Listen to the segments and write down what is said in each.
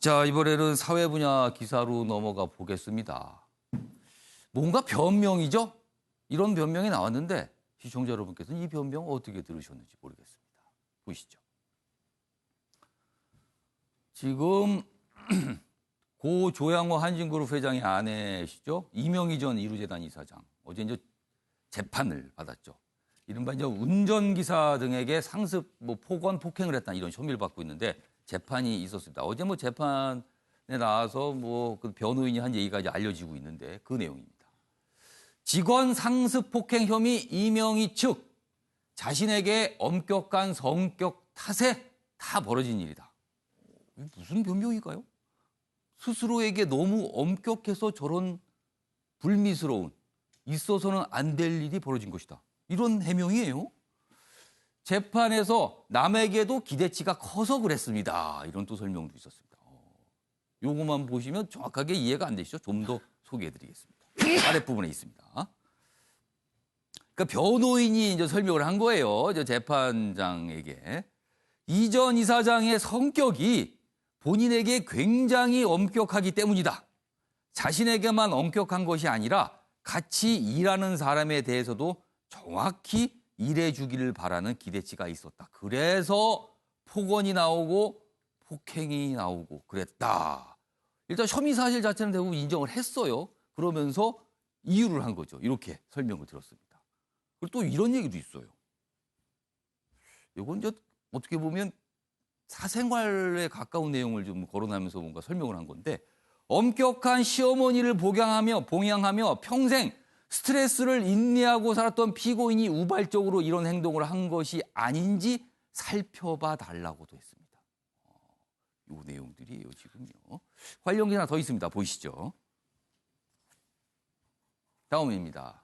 자, 이번에는 사회 분야 기사로 넘어가 보겠습니다. 뭔가 변명이죠? 이런 변명이 나왔는데 시청자 여러분께서는 이 변명 어떻게 들으셨는지 모르겠습니다. 보시죠. 지금 고 조양호 한진그룹 회장의 아내시죠? 이명희 전 이루재단 이사장. 어제 이제 재판을 받았죠. 이른바 이제 운전기사 등에게 상습, 폭언, 폭행을 했다 이런 혐의를 받고 있는데 재판이 있었습니다. 어제 재판에 나와서 그 변호인이 한 얘기까지 알려지고 있는데 그 내용입니다. 직원 상습 폭행 혐의 이명희 측 자신에게 엄격한 성격 탓에 다 벌어진 일이다. 무슨 변명일까요? 스스로에게 너무 엄격해서 저런 불미스러운 있어서는 안 될 일이 벌어진 것이다. 이런 해명이에요. 재판에서 남에게도 기대치가 커서 그랬습니다. 이런 또 설명도 있었습니다. 요거만 보시면 정확하게 이해가 안 되시죠? 좀 더 소개해드리겠습니다. 아랫부분에 있습니다. 그러니까 변호인이 이제 설명을 한 거예요. 저 재판장에게. 이전 이사장의 성격이 본인에게 굉장히 엄격하기 때문이다. 자신에게만 엄격한 것이 아니라 같이 일하는 사람에 대해서도 정확히 일해주기를 바라는 기대치가 있었다. 그래서 폭언이 나오고 폭행이 나오고 그랬다. 일단 혐의 사실 자체는 대부분 인정을 했어요. 그러면서 이유를 한 거죠. 이렇게 설명을 들었습니다. 그리고 또 이런 얘기도 있어요. 이건 이제 어떻게 보면 사생활에 가까운 내용을 좀 거론하면서 뭔가 설명을 한 건데 엄격한 시어머니를 봉양하며 평생 스트레스를 인내하고 살았던 피고인이 우발적으로 이런 행동을 한 것이 아닌지 살펴봐 달라고도 했습니다. 이 내용들이에요, 지금요. 관련 기사 하나 더 있습니다. 보이시죠? 다음입니다.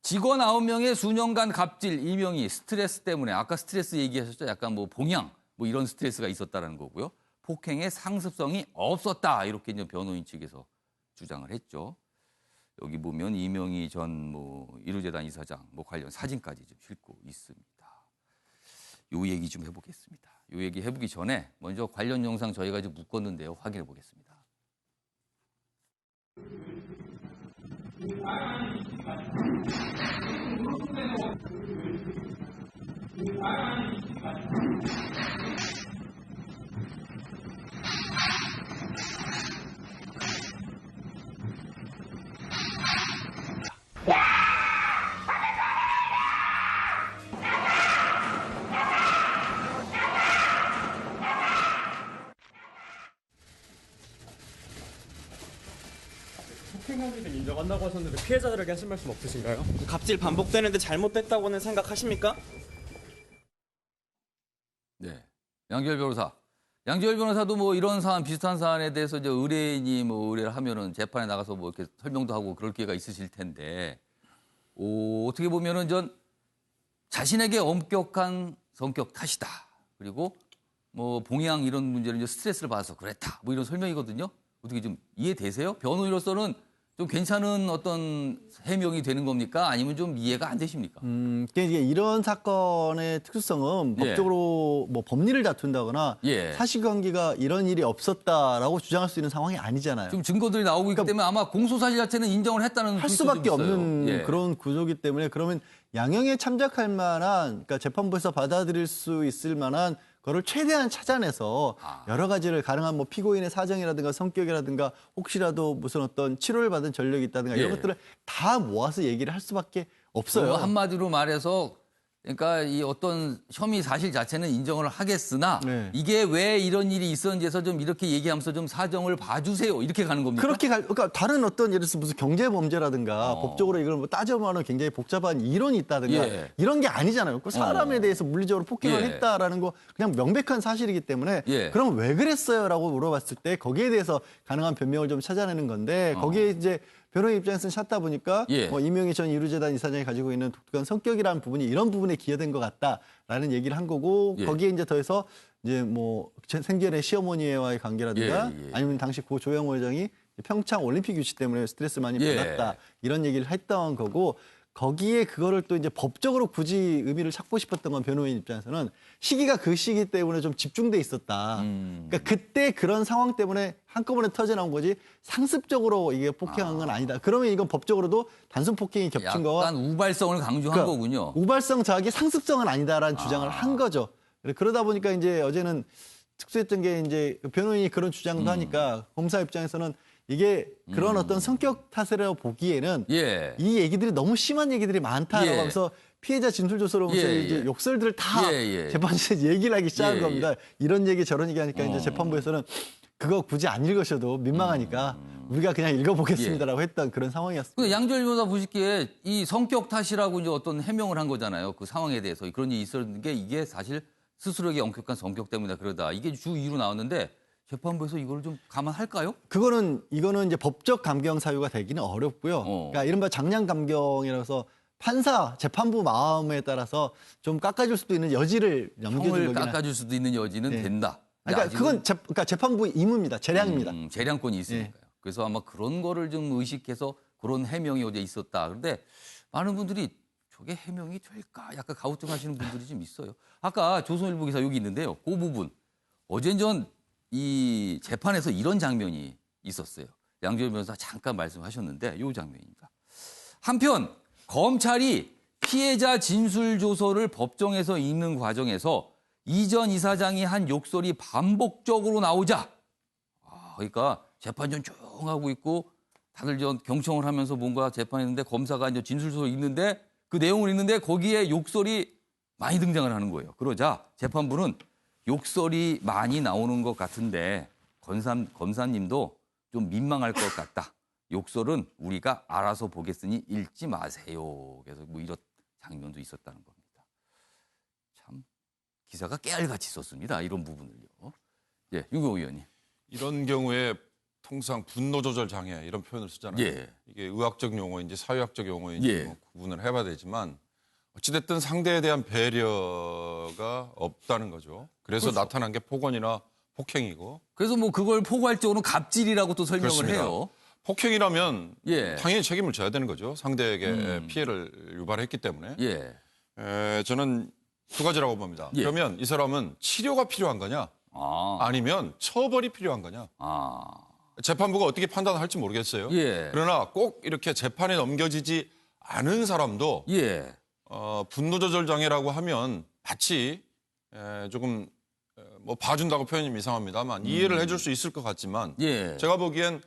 직원 9명의 수년간 갑질, 이명희 스트레스 때문에 아까 스트레스 얘기하셨죠? 약간 봉양, 이런 스트레스가 있었다는 거고요. 폭행의 상습성이 없었다. 이렇게 이제 변호인 측에서 주장을 했죠. 여기 보면 이명희 전 이루재단 이사장 관련 사진까지 좀 싣고 있습니다. 요 얘기 좀 해보겠습니다. 요 얘기 해보기 전에 먼저 관련 영상 저희가 좀 묶었는데요. 확인해 보겠습니다. 폭행 혐의를 인정한다고 하셨는데 피해자들에게 하실 말씀 없으신가요? 갑질 반복되는데 잘못됐다고는 생각하십니까? 네, 양지열 변호사. 양지열 변호사도 이런 사안, 비슷한 사안에 대해서 이제 의뢰인이 의뢰를 하면은 재판에 나가서 이렇게 설명도 하고 그럴 기회가 있으실 텐데, 어떻게 보면은 자신에게 엄격한 성격 탓이다. 그리고 봉양 이런 문제는 이제 스트레스를 받아서 그랬다. 이런 설명이거든요. 어떻게 좀 이해되세요? 변호인으로서는 좀 괜찮은 어떤 해명이 되는 겁니까? 아니면 좀 이해가 안 되십니까? 이게 이런 사건의 특수성은 법적으로 법리를 다툰다거나 사실관계가 이런 일이 없었다라고 주장할 수 있는 상황이 아니잖아요. 지금 증거들이 나오고 있기 때문에 아마 공소 사실 자체는 인정을 했다는 할 수밖에 없는 그런 구조이기 때문에 그러면 양형에 참작할 만한, 그러니까 재판부에서 받아들일 수 있을 만한 그거를 최대한 찾아내서 여러 가지를 가능한 피고인의 사정이라든가 성격이라든가 혹시라도 무슨 어떤 치료를 받은 전력이 있다든가 이런 것들을 다 모아서 얘기를 할 수밖에 없어요. 한마디로 말해서 그러니까 이 어떤 혐의 사실 자체는 인정을 하겠으나 이게 왜 이런 일이 있었는지에서 좀 이렇게 얘기하면서 좀 사정을 봐주세요. 이렇게 가는 겁니까? 그러니까 다른 어떤 예를 들어서 무슨 경제 범죄라든가 법적으로 이걸 따져보면 굉장히 복잡한 이론이 있다든가 이런 게 아니잖아요. 그 사람에 대해서 물리적으로 폭행을 했다라는 거 그냥 명백한 사실이기 때문에 그럼 왜 그랬어요라고 물어봤을 때 거기에 대해서 가능한 변명을 좀 찾아내는 건데 거기에 이제 변호인 입장에서는 찾다 보니까 이명희 전 이루재단 이사장이 가지고 있는 독특한 성격이라는 부분이 이런 부분에 기여된 것 같다라는 얘기를 한 거고 거기에 이제 더해서 이제 생전에 시어머니와의 관계라든가 아니면 당시 고 조양호 회장이 평창 올림픽 유치 때문에 스트레스 많이 받았다 이런 얘기를 했던 거고 거기에 그거를 또 이제 법적으로 굳이 의미를 찾고 싶었던 건 변호인 입장에서는 시기가 그 시기 때문에 좀 집중돼 있었다. 그러니까 그때 그런 상황 때문에 한꺼번에 터져 나온 거지 상습적으로 이게 폭행한 건 아니다. 그러면 이건 법적으로도 단순 폭행이 겹친 거와 약간 우발성을 강조한 그러니까 거군요. 우발성 자학이 상습성은 아니다라는 주장을 한 거죠. 그러다 보니까 이제 어제는 특수했던 게 이제 변호인이 그런 주장도 하니까 검사 입장에서는 이게 그런 어떤 성격 탓이라고 보기에는 예. 이 얘기들이 너무 심한 얘기들이 많다라고 예. 하면서 피해자 진술 조서로 보면서 예, 이제 예. 욕설들을 다 예, 예. 재판부에서 얘기를 하기 시작한 예, 겁니다. 이런 얘기 저런 얘기 하니까 이제 어. 재판부에서는 그거 굳이 안 읽으셔도 민망하니까 우리가 그냥 읽어보겠습니다라고 했던 그런 상황이었습니다. 그 양절 변호사 보시기에 이 성격 탓이라고 이제 어떤 해명을 한 거잖아요. 그 상황에 대해서 그런 일이 있었는 게 이게 사실 스스로에게 엄격한 성격 때문이다 그러다 이게 주 이유로 나왔는데 재판부에서 이걸 좀 감안할까요? 이거는 이제 법적 감경 사유가 되기는 어렵고요. 그러니까 이른바 장량 감경이라서 판사 재판부 마음에 따라서 좀 깎아줄 수도 있는 여지를 넘겨준 형을 거긴 깎아줄 수도 있는 여지는 네. 된다. 그러니까 그건 그러니까 재판부의 임무입니다. 재량입니다. 재량권이 있으니까요. 그래서 아마 그런 거를 좀 의식해서 그런 해명이 어제 있었다. 그런데 많은 분들이 저게 해명이 될까? 약간 가우뚱하시는 분들이 좀 있어요. 아까 조선일보 기사 여기 있는데요. 그 부분 어제 전 이 재판에서 이런 장면이 있었어요. 양조열 변호사 잠깐 말씀하셨는데 이 장면입니다. 한편 검찰이 피해자 진술 조서를 법정에서 읽는 과정에서 이전 이사장이 한 욕설이 반복적으로 나오자 그러니까 재판 좀 조용하고 있고 다들 전 경청을 하면서 뭔가 재판했는데 검사가 이제 진술서를 읽는데 그 내용을 읽는데 거기에 욕설이 많이 등장을 하는 거예요. 그러자 재판부는 욕설이 많이 나오는 것 같은데 검사님도 좀 민망할 것 같다. 욕설은 우리가 알아서 보겠으니 읽지 마세요. 그래서 뭐 이런 장면도 있었다는 겁니다. 참 기사가 깨알같이 썼습니다. 이런 부분을요. 예, 윤경호 의원님. 이런 경우에 통상 분노 조절 장애 이런 표현을 쓰잖아요. 예. 이게 의학적 용어인지 사회학적 용어인지 예. 뭐 구분을 해봐야 되지만 어찌됐든 상대에 대한 배려가 없다는 거죠. 그래서 그렇죠. 나타난 게 폭언이나 폭행이고 그래서 뭐 그걸 포괄적으로는 갑질이라고 또 설명을 그렇습니다. 해요. 폭행이라면 예. 당연히 책임을 져야 되는 거죠. 상대에게 피해를 유발했기 때문에. 예. 저는 두 가지라고 봅니다. 예. 그러면 이 사람은 치료가 필요한 거냐 아니면 처벌이 필요한 거냐. 재판부가 어떻게 판단할지 모르겠어요. 예. 그러나 꼭 이렇게 재판에 넘겨지지 않은 사람도 예. 분노 조절 장애라고 하면 마치 조금 뭐 봐준다고 표현이 이상합니다만 이해를 해줄 수 있을 것 같지만 예. 제가 보기엔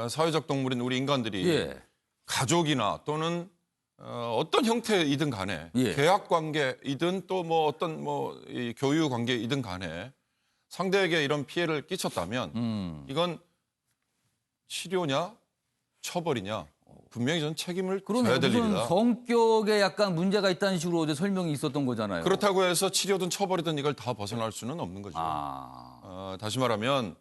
사회적 동물인 우리 인간들이 예. 가족이나 또는 어떤 형태이든 간에 예. 계약 관계이든 또 뭐 어떤 이 교유 관계이든 간에 상대에게 이런 피해를 끼쳤다면 이건 치료냐 처벌이냐 분명히 저는 책임을 져야 될 무슨 일이다. 성격에 약간 문제가 있다는 식으로 어제 설명이 있었던 거잖아요. 그렇다고 해서 치료든 처벌이든 이걸 다 벗어날 수는 없는 거죠. 다시 말하면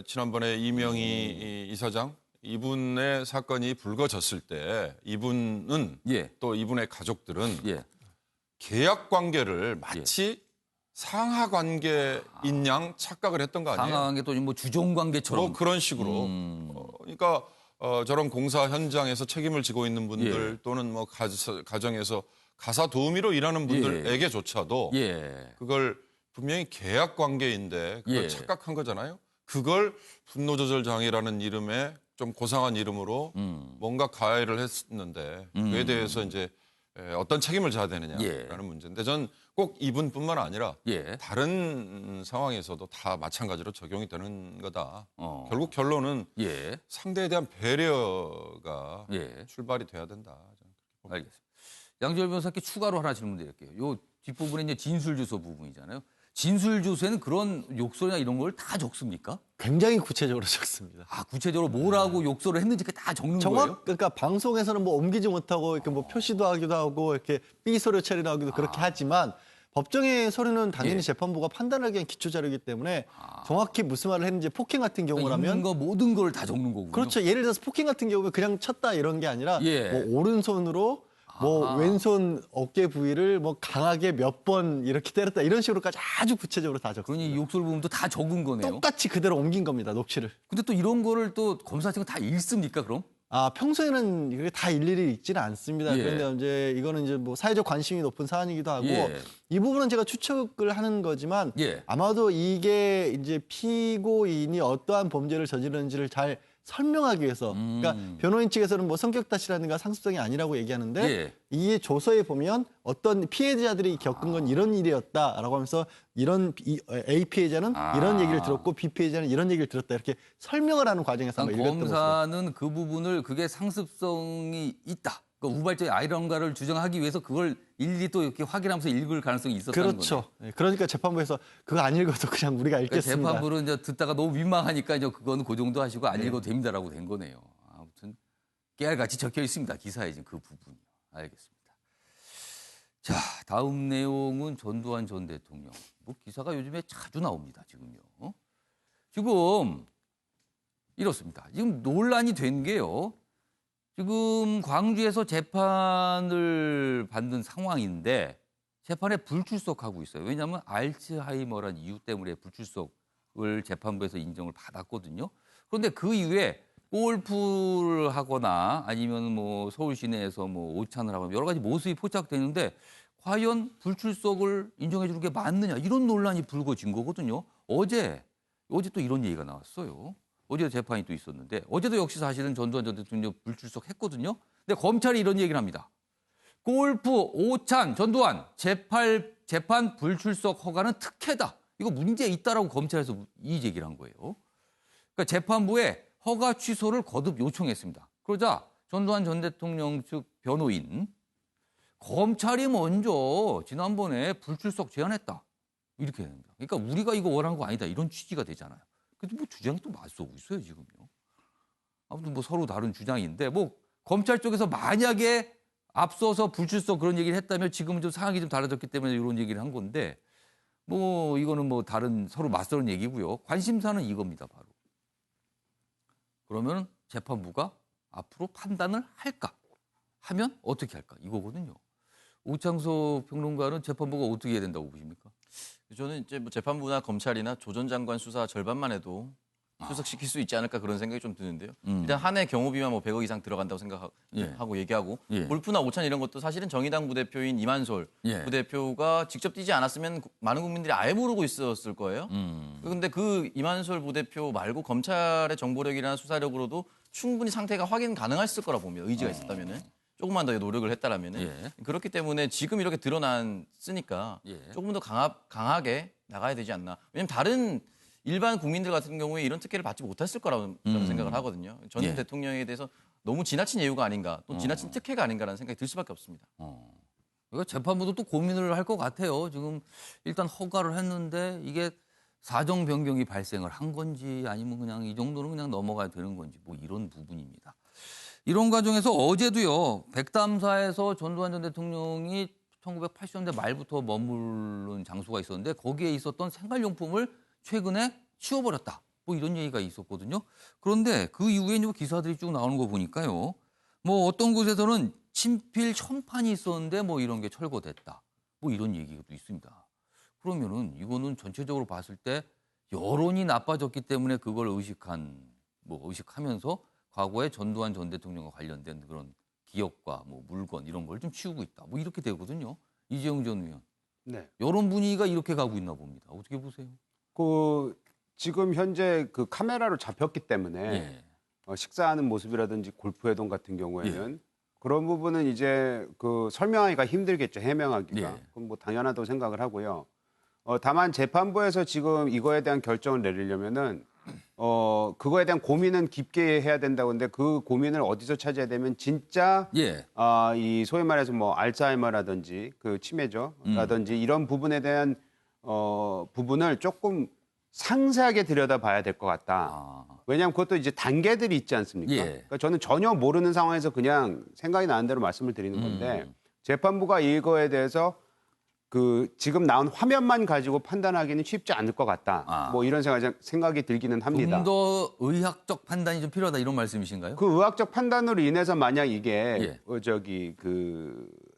지난번에 이명희 이사장 이분의 사건이 불거졌을 때 이분은 예. 또 이분의 가족들은 예. 계약 관계를 마치 상하 관계인 양 착각을 했던 거 아니에요? 상하관계 또 뭐 주종 관계처럼. 뭐 그런 식으로. 그러니까 저런 공사 현장에서 책임을 지고 있는 분들 예. 또는 뭐 가정에서 가사 도우미로 일하는 분들에게조차도 예. 그걸 분명히 계약 관계인데 그걸 예. 착각한 거잖아요. 그걸 분노 조절 장애라는 이름의 좀 고상한 이름으로 뭔가 가해를 했는데 그에 대해서 이제 어떤 책임을 져야 되느냐라는 예. 문제인데 전 꼭 이분뿐만 아니라 예. 다른 상황에서도 다 마찬가지로 적용이 되는 거다. 결국 결론은 예. 상대에 대한 배려가 예. 출발이 돼야 된다. 저는 그렇게 봅니다. 알겠습니다. 양지열 변호사께 추가로 하나 질문 드릴게요. 요 뒷부분에 이제 진술주소 부분이잖아요. 진술주소에는 그런 욕설이나 이런 걸 다 적습니까? 굉장히 구체적으로 적습니다. 구체적으로 뭐라고 욕설을 했는지 다 적는 거예요? 그러니까 방송에서는 뭐 옮기지 못하고 이렇게 뭐 표시도 하기도 하고 이렇게 삐 서류 처리하기도 그렇게 하지만 법정의 서류는 당연히 예. 재판부가 판단하기 위한 기초 자료이기 때문에 정확히 무슨 말을 했는지 폭행 같은 경우라면 있는 거 모든 걸 다 적는 거군요. 그렇죠. 예를 들어서 폭행 같은 경우에 그냥 쳤다 이런 게 아니라 예. 뭐 오른손으로 뭐 왼손 어깨 부위를 뭐 강하게 몇 번 이렇게 때렸다 이런 식으로까지 아주 구체적으로 다 적습니다. 그러니 욕설 부분도 다 적은 거네요. 똑같이 그대로 옮긴 겁니다. 녹취를. 근데 또 이런 거를 또 검사팀은 다 읽습니까, 그럼? 평소에는 이게 다 일일이 읽지는 않습니다. 예. 그런데 이제 이거는 이제 뭐 사회적 관심이 높은 사안이기도 하고 예. 이 부분은 제가 추측을 하는 거지만 예. 아마도 이게 이제 피고인이 어떠한 범죄를 저지르는지를 잘 설명하기 위해서 그러니까 변호인 측에서는 뭐 성격 탓이라든가 상습성이 아니라고 얘기하는데 예. 이 조서에 보면 어떤 피해자들이 겪은 건 이런 일이었다라고 하면서 A 피해자는 이런 얘기를 들었고 B 피해자는 이런 얘기를 들었다 이렇게 설명을 하는 과정에서 아마 읽었던 모습. 검사는 그 부분을 그게 상습성이 있다. 그러니까 우발적인 아이러니아를 주장하기 위해서 그걸 일일이 또 이렇게 확인하면서 읽을 가능성이 있었다는 거죠. 그렇죠. 네, 그러니까 재판부에서 그거 안 읽어도 그냥 우리가 그러니까 읽겠습니다. 재판부는 이제 듣다가 너무 민망하니까 이제 그거는 그 정도 하시고 안 읽어도 됩니다라고 된 거네요. 아무튼 깨알같이 적혀 있습니다. 기사에 지금 그 부분이. 알겠습니다. 자, 다음 내용은 전두환 전 대통령. 뭐 기사가 요즘에 자주 나옵니다. 지금요. 지금 이렇습니다. 지금 논란이 된 게요. 지금 광주에서 재판을 받는 상황인데 재판에 불출석하고 있어요. 왜냐하면 알츠하이머란 이유 때문에 불출석을 재판부에서 인정을 받았거든요. 그런데 그 이후에 골프를 하거나 아니면 뭐 서울 시내에서 뭐 오찬을 하거나 여러 가지 모습이 포착되는데 과연 불출석을 인정해 주는 게 맞느냐 이런 논란이 불거진 거거든요. 어제 또 이런 얘기가 나왔어요. 어제 재판이 또 있었는데 어제도 역시 사실은 전두환 전 대통령 불출석했거든요. 근데 검찰이 이런 얘기를 합니다. 골프, 오찬, 전두환 재판 불출석 허가는 특혜다. 이거 문제 있다라고 검찰에서 이 얘기를 한 거예요. 그러니까 재판부에 허가 취소를 거듭 요청했습니다. 그러자 전두환 전 대통령 측 변호인 검찰이 먼저 지난번에 불출석 제안했다. 이렇게 됩니다. 그러니까 우리가 이거 원한 거 아니다. 이런 취지가 되잖아요. 근데 뭐 주장이 또 맞서고 있어요, 지금요. 아무튼 뭐 서로 다른 주장인데 뭐 검찰 쪽에서 만약에 앞서서 불출석 그런 얘기를 했다면 지금은 좀 상황이 좀 달라졌기 때문에 이런 얘기를 한 건데 뭐 이거는 뭐 다른 서로 맞서는 얘기고요. 관심사는 이겁니다, 바로. 그러면 재판부가 앞으로 판단을 할까? 하면 어떻게 할까? 이거거든요. 오창석 평론가는 재판부가 어떻게 해야 된다고 보십니까? 저는 이제 뭐 재판부나 검찰이나 조 전 장관 수사 절반만 해도 출석시킬 수 있지 않을까 그런 생각이 좀 드는데요. 일단 한 해 경호비만 뭐 100억 이상 들어간다고 생각하고 얘기하고 예. 골프나 오찬 이런 것도 사실은 정의당 부대표인 이만솔 예. 부대표가 직접 뛰지 않았으면 많은 국민들이 아예 모르고 있었을 거예요. 그런데 그 이만솔 부대표 말고 검찰의 정보력이나 수사력으로도 충분히 상태가 확인 가능했을 거라 봅니다. 의지가 있었다면은. 조금만 더 노력을 했다라면은 예. 그렇기 때문에 지금 이렇게 드러났으니까 예. 조금 더 강하게 나가야 되지 않나. 왜냐하면 다른 일반 국민들 같은 경우에 이런 특혜를 받지 못했을 거라고 저는 생각을 하거든요. 전 예. 대통령에 대해서 너무 지나친 예우가 아닌가, 또 지나친 특혜가 아닌가라는 생각이 들 수밖에 없습니다. 그러니까 재판부도 또 고민을 할 것 같아요. 지금 일단 허가를 했는데 이게 사정 변경이 발생을 한 건지 아니면 그냥 이 정도는 그냥 넘어가야 되는 건지 뭐 이런 부분입니다. 이런 과정에서 어제도요. 백담사에서 전두환 전 대통령이 1980년대 말부터 머무른 장소가 있었는데 거기에 있었던 생활용품을 최근에 치워버렸다. 뭐 이런 얘기가 있었거든요. 그런데 그 이후에 이제 기사들이 쭉 나오는 거 보니까요. 뭐 어떤 곳에서는 친필 현판이 있었는데 뭐 이런 게 철거됐다. 뭐 이런 얘기가 또 있습니다. 그러면은 이거는 전체적으로 봤을 때 여론이 나빠졌기 때문에 그걸 의식하면서 과거에 전두환 전 대통령과 관련된 그런 기업과 뭐 물건 이런 걸 좀 치우고 있다. 뭐 이렇게 되거든요. 이재용 전 의원. 네. 여론 분위기가 이렇게 가고 있나 봅니다. 어떻게 보세요? 지금 현재 그 카메라로 잡혔기 때문에 예. 식사하는 모습이라든지 골프 회동 같은 경우에는 그런 부분은 이제 그 설명하기가 힘들겠죠. 해명하기가. 예. 그건 뭐 당연하다고 생각을 하고요. 다만 재판부에서 지금 이거에 대한 결정을 내리려면은 그거에 대한 고민은 깊게 해야 된다고 하는데 그 고민을 어디서 찾아야 되면 진짜 예. 이 소위 말해서 뭐 알츠하이머라든지 그 치매죠. 라든지 이런 부분에 대한 부분을 조금 상세하게 들여다봐야 될 것 같다. 왜냐하면 그것도 이제 단계들이 있지 않습니까? 예. 그러니까 저는 전혀 모르는 상황에서 그냥 생각이 나는 대로 말씀을 드리는 건데 재판부가 이거에 대해서 그 지금 나온 화면만 가지고 판단하기는 쉽지 않을 것 같다. 뭐 이런 생각이 들기는 합니다. 좀 더 의학적 판단이 좀 필요하다 이런 말씀이신가요? 그 의학적 판단으로 인해서 만약 이게 예.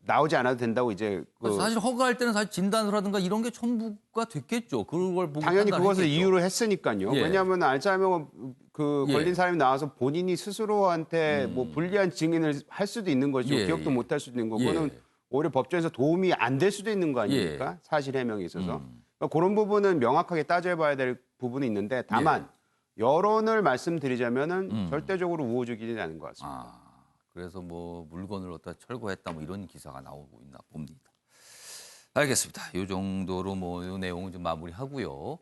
나오지 않아도 된다고 이제 사실 허가할 때는 사실 진단서라든가 이런 게 첨부가 됐겠죠. 그걸 보고 당연히 그것을 판단했겠죠. 이유로 했으니까요. 예. 왜냐하면 알츠하이머 예. 걸린 사람이 나와서 본인이 스스로한테 뭐 불리한 증인을 할 수도 있는 거죠. 예, 기억도 예. 못 할 수도 있는 거고 예. 그거는 오히려 법정에서 도움이 안 될 수도 있는 거 아닙니까? 사실 해명에 있어서. 그러니까 그런 부분은 명확하게 따져봐야 될 부분이 있는데 다만 여론을 말씀드리자면은 절대적으로 우호적이지 않은 것 같습니다. 그래서 뭐 물건을 갖다 철거했다 뭐 이런 기사가 나오고 있나 봅니다. 알겠습니다. 이 정도로 뭐 이 내용은 좀 마무리하고요.